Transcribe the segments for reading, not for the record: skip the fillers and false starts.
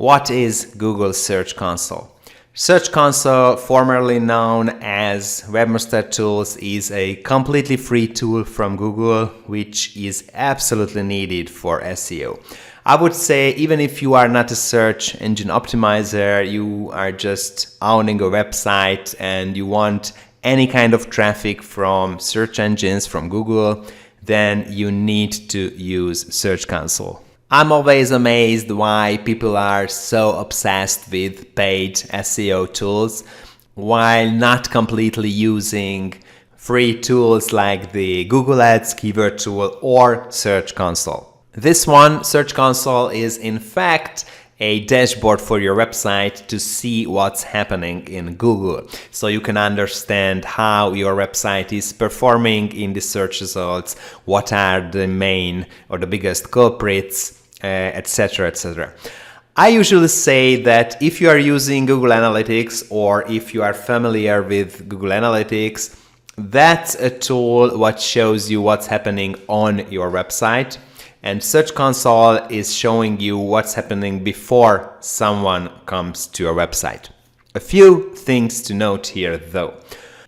What is Google Search Console? Search Console, formerly known as Webmaster Tools, is a completely free tool from Google which is absolutely needed for SEO. I would say even if you are not a search engine optimizer, you are just owning a website and you want any kind of traffic from search engines, from Google, then you need to use Search Console. I'm always amazed why people are so obsessed with paid SEO tools while not completely using free tools like the Google Ads keyword tool or Search Console. This one, Search Console, is in fact a dashboard for your website to see what's happening in Google, so you can understand how your website is performing in the search results, what are the main or the biggest culprits, etc., etc. I usually say that if you are using Google Analytics or if you are familiar with Google Analytics, that's a tool what shows you what's happening on your website, and Search Console is showing you what's happening before someone comes to your website. A few things to note here though.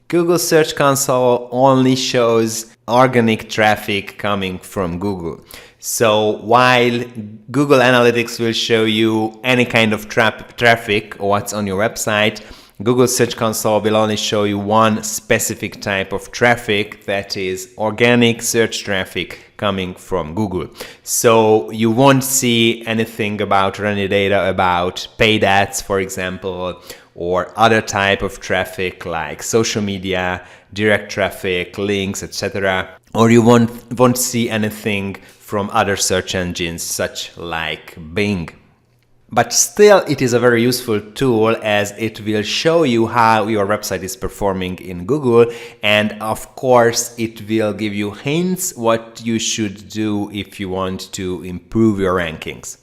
Google Search Console only shows organic traffic coming from Google. So while Google Analytics will show you any kind of traffic or what's on your website, Google Search Console will only show you one specific type of traffic, that is organic search traffic coming from Google. So you won't see anything about or any data about paid ads, for example, or other type of traffic like social media, direct traffic, links, etc. Or you won't see anything from other search engines such like Bing. But still, it is a very useful tool as it will show you how your website is performing in Google, and of course it will give you hints what you should do if you want to improve your rankings.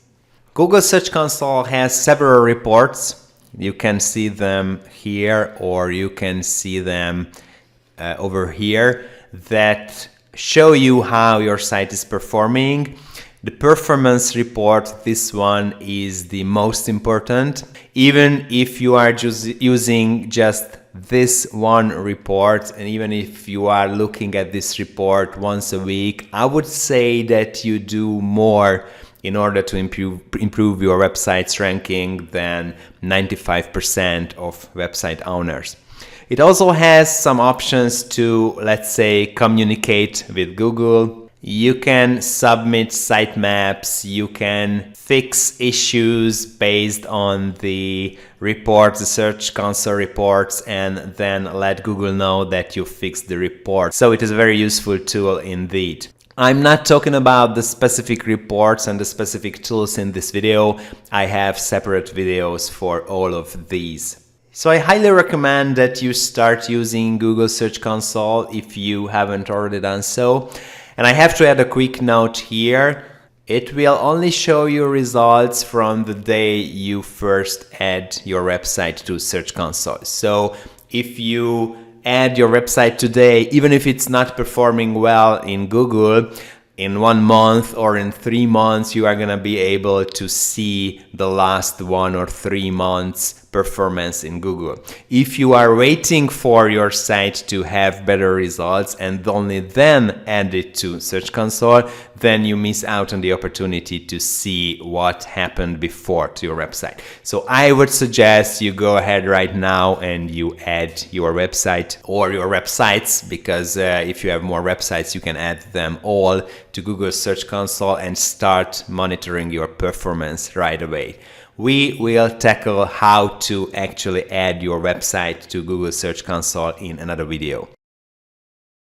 Google Search Console has several reports. You can see them here or you can see them over here that show you how your site is performing. The performance report, this one is the most important. Even if you are just using just this one report, and even if you are looking at this report once a week, I would say that you do more in order to improve your website's ranking than 95% of website owners. It also has some options to, let's say, communicate with Google. You can submit sitemaps, you can fix issues based on the reports, the Search Console reports, and then let Google know that you fixed the report. So it is a very useful tool indeed. I'm not talking about the specific reports and the specific tools in this video. I have separate videos for all of these. So I highly recommend that you start using Google Search Console if you haven't already done so. And I have to add a quick note here. It will only show you results from the day you first add your website to Search Console. So if you add your website today, even if it's not performing well in Google, in 1 month or in 3 months, you are going to be able to see the last 1 or 3 months performance in Google. If you are waiting for your site to have better results and only then add it to Search Console, then you miss out on the opportunity to see what happened before to your website. So I would suggest you go ahead right now and you add your website or your websites, because if you have more websites, you can add them all to Google Search Console and start monitoring your performance right away. We will tackle how to actually add your website to Google Search Console in another video.